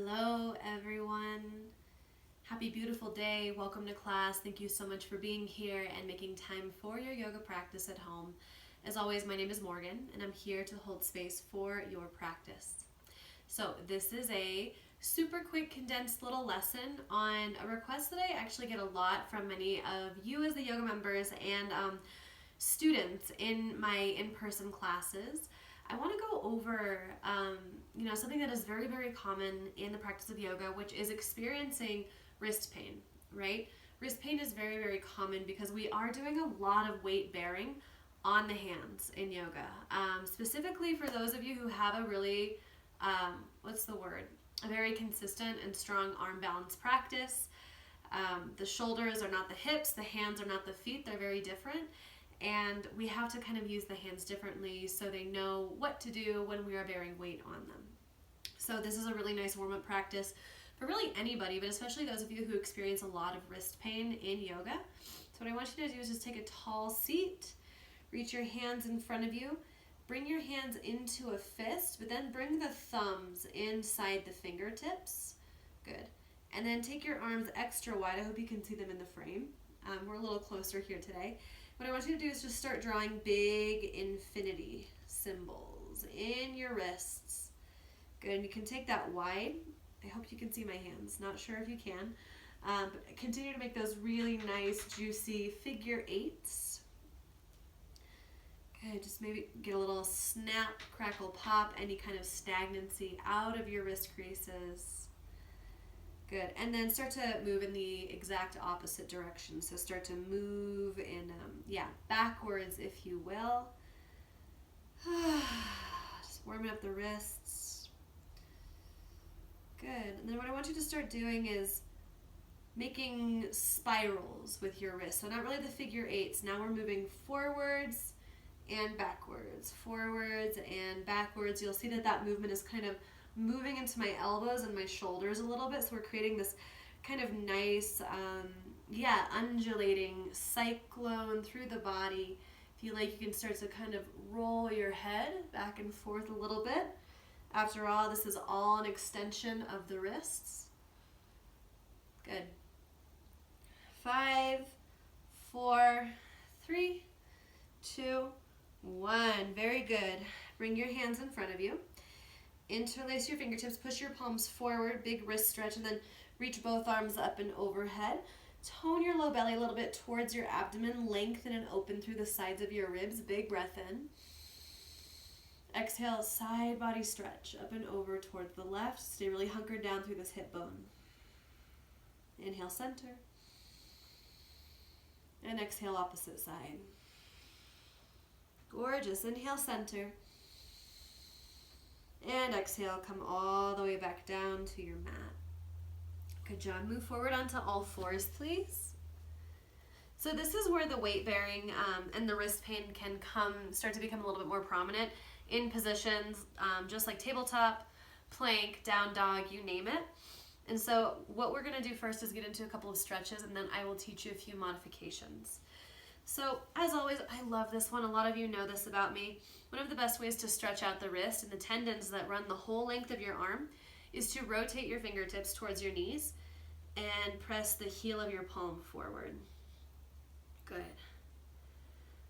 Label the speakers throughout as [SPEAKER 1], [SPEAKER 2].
[SPEAKER 1] Hello, everyone. Happy beautiful day. Welcome to class. Thank you so much for being here and making time for your yoga practice at home. As always, my name is Morgan, and I'm here to hold space for your practice. So this is a super quick, condensed little lesson on a request that I actually get a lot from many of you as the yoga members and students in my in-person classes. I want to go over, something that is very, very common in the practice of yoga, which is experiencing wrist pain, right? Wrist pain is very, very common because we are doing a lot of weight bearing on the hands in yoga. Specifically for those of you who have a really, a very consistent and strong arm balance practice. The shoulders are not the hips, the hands are not the feet, they're very different. And we have to kind of use the hands differently so they know what to do when we are bearing weight on them. So this is a really nice warm-up practice for really anybody, but especially those of you who experience a lot of wrist pain in yoga. So what I want you to do is just take a tall seat, reach your hands in front of you, bring your hands into a fist, but then bring the thumbs inside the fingertips. Good. And then take your arms extra wide. I hope you can see them in the frame. We're a little closer here today. What I want you to do is just start drawing big infinity symbols in your wrists. Good, and you can take that wide. I hope you can see my hands. Not sure if you can. But continue to make those really nice, juicy figure eights. Good, just maybe get a little snap, crackle, pop, any kind of stagnancy out of your wrist creases. Good, and then start to move in the exact opposite direction. So start to move in, backwards, if you will. Just warming up the wrists. Good, and then what I want you to start doing is making spirals with your wrists. So not really the figure eights. Now we're moving forwards and backwards. Forwards and backwards. You'll see that that movement is kind of moving into my elbows and my shoulders a little bit, so we're creating this kind of nice, undulating cyclone through the body. If you like, you can start to kind of roll your head back and forth a little bit. After all, this is all an extension of the wrists. Good. 5, 4, 3, 2, 1. Very good. Bring your hands in front of you. Interlace your fingertips, push your palms forward, big wrist stretch, and then reach both arms up and overhead. Tone your low belly a little bit towards your abdomen, lengthen and open through the sides of your ribs. Big breath in. Exhale, side body stretch, up and over towards the left. Stay really hunkered down through this hip bone. Inhale, center. And exhale, opposite side. Gorgeous. Inhale, center. And exhale, come all the way back down to your mat. Good job. Move forward onto all fours, please. So this is where the weight bearing and the wrist pain can start to become a little bit more prominent in positions just like tabletop, plank, down dog, you name it. And so what we're going to do first is get into a couple of stretches, and then I will teach you a few modifications. So, as always, I love this one. A lot of you know this about me. One of the best ways to stretch out the wrist and the tendons that run the whole length of your arm is to rotate your fingertips towards your knees and press the heel of your palm forward. Good.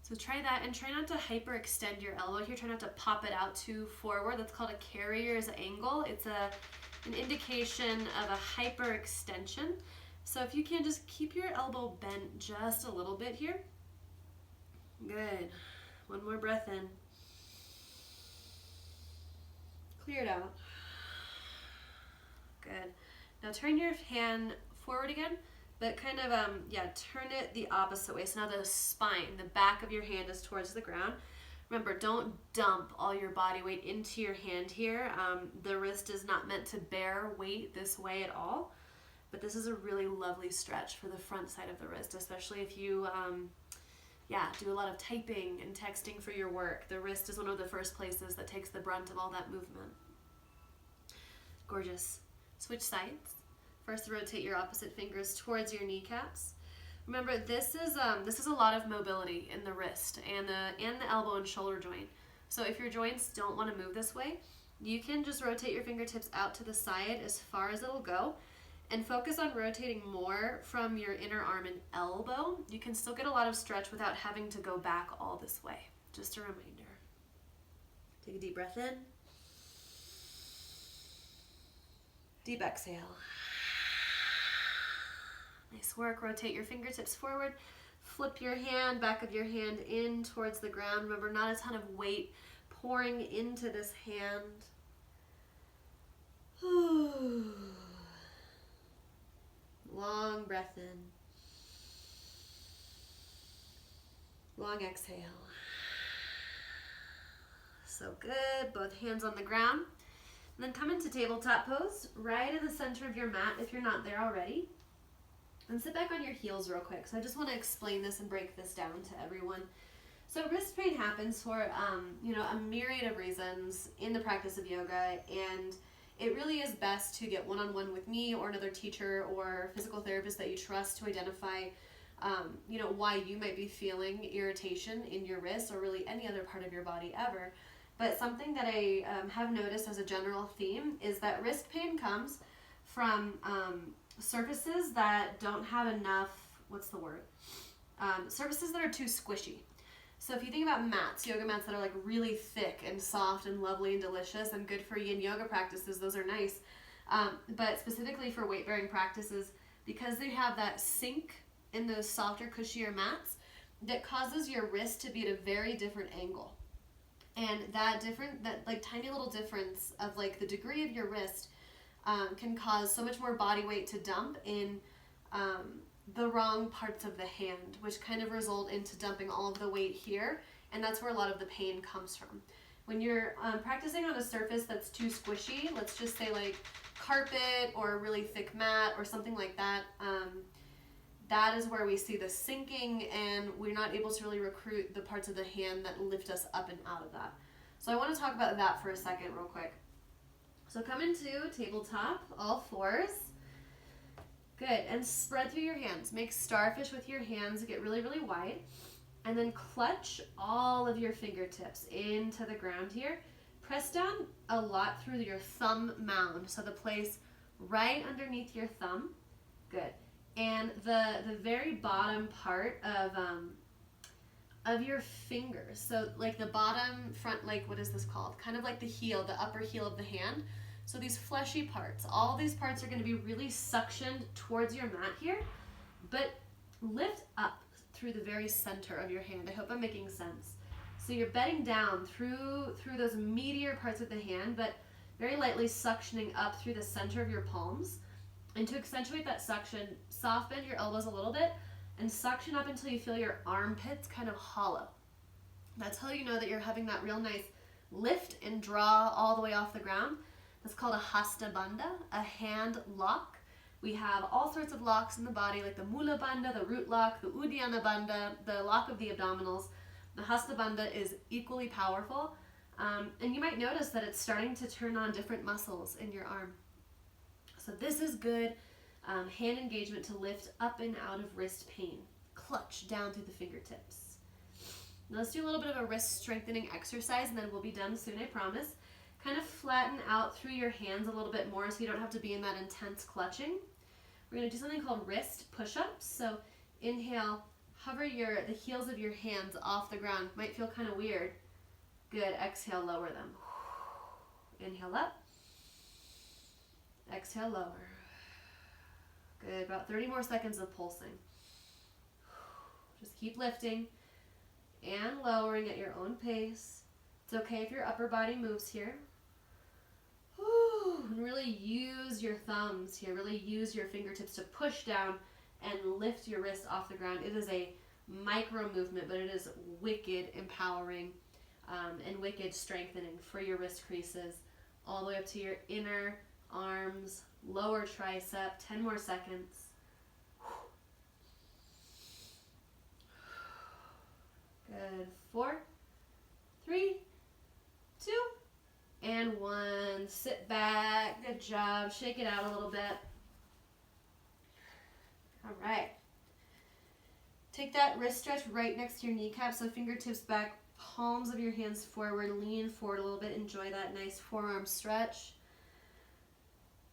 [SPEAKER 1] So try that, and try not to hyperextend your elbow here. Try not to pop it out too forward. That's called a carrier's angle. It's an indication of a hyperextension. So if you can, just keep your elbow bent just a little bit here. Good. One more breath in. Clear it out. Good. Now turn your hand forward again, but kind of, turn it the opposite way. So now the spine, the back of your hand is towards the ground. Remember, don't dump all your body weight into your hand here. The wrist is not meant to bear weight this way at all, but this is a really lovely stretch for the front side of the wrist, especially if you do a lot of typing and texting for your work. The wrist is one of the first places that takes the brunt of all that movement. Gorgeous. Switch sides. First, rotate your opposite fingers towards your kneecaps. Remember, this is a lot of mobility in the wrist and the elbow and shoulder joint. So if your joints don't want to move this way, You can just rotate your fingertips out to the side as far as it'll go and focus on rotating more from your inner arm and elbow. You can still get a lot of stretch without having to go back all this way. Just a reminder. Take a deep breath in. Deep exhale. Nice work. Rotate your fingertips forward. Flip your hand, back of your hand in towards the ground. Remember, not a ton of weight pouring into this hand. Long breath in. Long exhale. So good. Both hands on the ground. And then come into tabletop pose, right in the center of your mat if you're not there already. And sit back on your heels real quick. So I just want to explain this and break this down to everyone. So wrist pain happens for a myriad of reasons in the practice of yoga, and it really is best to get one-on-one with me or another teacher or physical therapist that you trust to identify why you might be feeling irritation in your wrist or really any other part of your body ever. But something that I have noticed as a general theme is that wrist pain comes from surfaces that don't have enough, surfaces that are too squishy. So if you think about mats, yoga mats that are like really thick and soft and lovely and delicious and good for yin yoga practices, those are nice. But specifically for weight bearing practices, because they have that sink in those softer, cushier mats, that causes your wrist to be at a very different angle. And that tiny little difference of like the degree of your wrist can cause so much more body weight to dump in the wrong parts of the hand, which kind of result into dumping all of the weight here, and that's where a lot of the pain comes from. When you're practicing on a surface that's too squishy, let's just say like carpet or a really thick mat or something like that, that is where we see the sinking, and we're not able to really recruit the parts of the hand that lift us up and out of that. So I want to talk about that for a second real quick. So come into tabletop, all fours. Good, and spread through your hands. Make starfish with your hands, get really, really wide. And then clutch all of your fingertips into the ground here. Press down a lot through your thumb mound, so the place right underneath your thumb. Good. And the very bottom part of your fingers, so like the bottom front, like what is this called? Kind of like the heel, the upper heel of the hand. So these fleshy parts, all these parts are going to be really suctioned towards your mat here, but lift up through the very center of your hand. I hope I'm making sense. So you're bedding down through those meatier parts of the hand, but very lightly suctioning up through the center of your palms. And to accentuate that suction, soft bend your elbows a little bit and suction up until you feel your armpits kind of hollow. That's how you know that you're having that real nice lift and draw all the way off the ground. That's called a hasta bandha, a hand lock. We have all sorts of locks in the body, like the mula bandha, the root lock, the uddiyana bandha, the lock of the abdominals. The hasta bandha is equally powerful, and you might notice that it's starting to turn on different muscles in your arm. So this is good hand engagement to lift up and out of wrist pain. Clutch down through the fingertips. Now let's do a little bit of a wrist strengthening exercise, and then we'll be done soon, I promise. Kind of flatten out through your hands a little bit more so you don't have to be in that intense clutching. We're going to do something called wrist push-ups. So inhale, hover the heels of your hands off the ground. Might feel kind of weird. Good. Exhale, lower them. Inhale up. Exhale, lower. Good. About 30 more seconds of pulsing. Just keep lifting and lowering at your own pace. It's okay if your upper body moves here. And really use your thumbs here. Really use your fingertips to push down and lift your wrist off the ground. It is a micro movement, but it is wicked empowering and wicked strengthening for your wrist creases all the way up to your inner arms, lower tricep. 10 more seconds. Good. 4, 3, 2, and 1. Sit back. Good job. Shake it out a little bit. All right. Take that wrist stretch right next to your kneecap, so fingertips back palms of your hands forward, lean forward a little bit, enjoy that nice forearm stretch.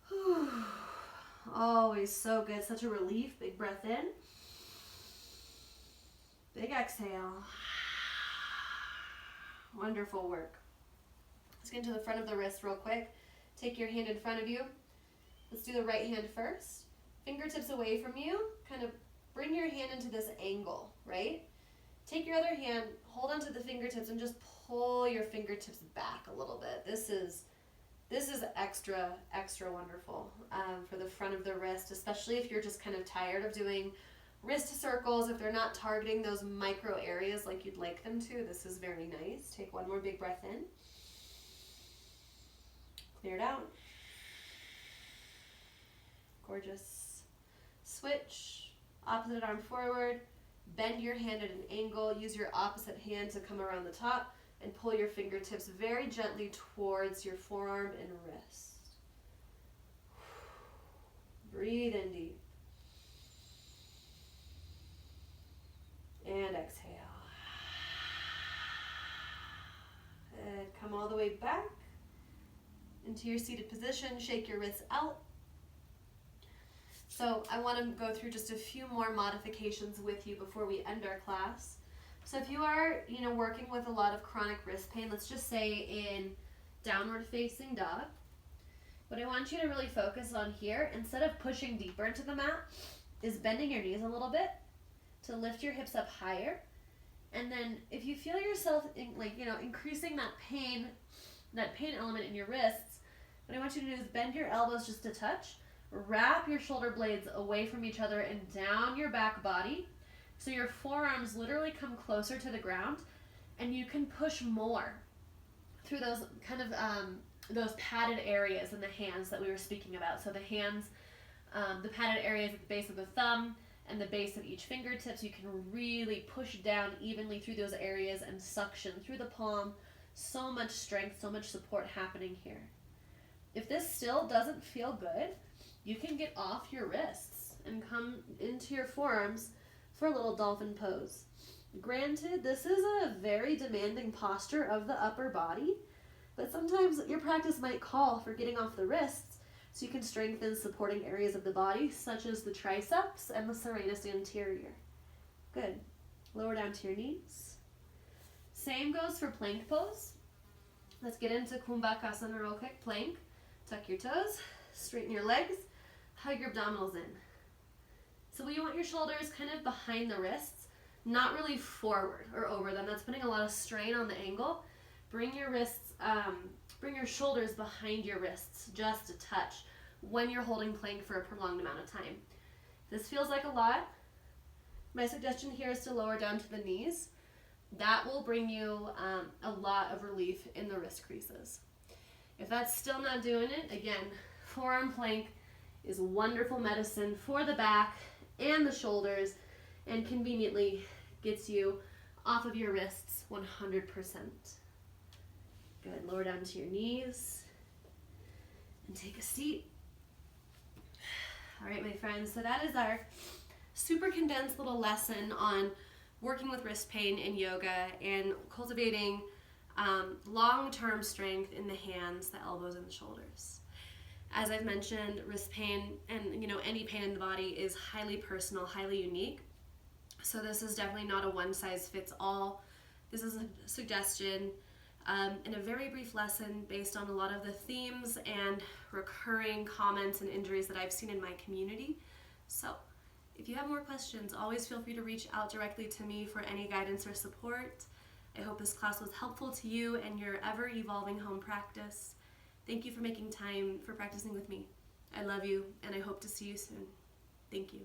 [SPEAKER 1] Whew. Always so good, such a relief. Big breath in, big exhale. Wonderful work. Let's get into the front of the wrist real quick. Take your hand in front of you. Let's do the right hand first. Fingertips away from you, kind of bring your hand into this angle, right? Take your other hand, hold onto the fingertips, and just pull your fingertips back a little bit. This is extra wonderful for the front of the wrist, especially if you're just kind of tired of doing wrist circles, if they're not targeting those micro areas like you'd like them to. This is very nice. Take one more big breath in. Clear it out. Gorgeous. Switch. Opposite arm forward. Bend your hand at an angle. Use your opposite hand to come around the top and pull your fingertips very gently towards your forearm and wrist. Breathe in deep. And exhale. And come all the way back into your seated position. Shake your wrists out. So I want to go through just a few more modifications with you before we end our class. So if you are, working with a lot of chronic wrist pain, let's just say in downward facing dog, what I want you to really focus on here, instead of pushing deeper into the mat, is bending your knees a little bit to lift your hips up higher. And then if you feel yourself increasing that pain element in your wrists, what I want you to do is bend your elbows just a touch, wrap your shoulder blades away from each other and down your back body, so your forearms literally come closer to the ground, and you can push more through those kind of those padded areas in the hands that we were speaking about. So the hands, the padded areas at the base of the thumb and the base of each fingertips, you can really push down evenly through those areas and suction through the palm. So much strength, so much support happening here. If this still doesn't feel good, you can get off your wrists and come into your forearms for a little dolphin pose. Granted, this is a very demanding posture of the upper body, but sometimes your practice might call for getting off the wrists so you can strengthen supporting areas of the body, such as the triceps and the serratus anterior. Good. Lower down to your knees. Same goes for plank pose. Let's get into Kumbhakasana real quick. Plank. Tuck your toes, straighten your legs, hug your abdominals in. So we want your shoulders kind of behind the wrists, not really forward or over them. That's putting a lot of strain on the angle. Bring your shoulders behind your wrists, just a touch, when you're holding plank for a prolonged amount of time. If this feels like a lot, my suggestion here is to lower down to the knees. That will bring you a lot of relief in the wrist creases. If that's still not doing it, again, forearm plank is wonderful medicine for the back and the shoulders, and conveniently gets you off of your wrists 100%. Good, lower down to your knees and take a seat. All right, my friends, so that is our super condensed little lesson on working with wrist pain in yoga and cultivating long-term strength in the hands, the elbows, and the shoulders. As I've mentioned, wrist pain and any pain in the body is highly personal, highly unique. So this is definitely not a one-size-fits-all. This is a suggestion and a very brief lesson based on a lot of the themes and recurring comments and injuries that I've seen in my community. So if you have more questions, always feel free to reach out directly to me for any guidance or support. I hope this class was helpful to you and your ever-evolving home practice. Thank you for making time for practicing with me. I love you, and I hope to see you soon. Thank you.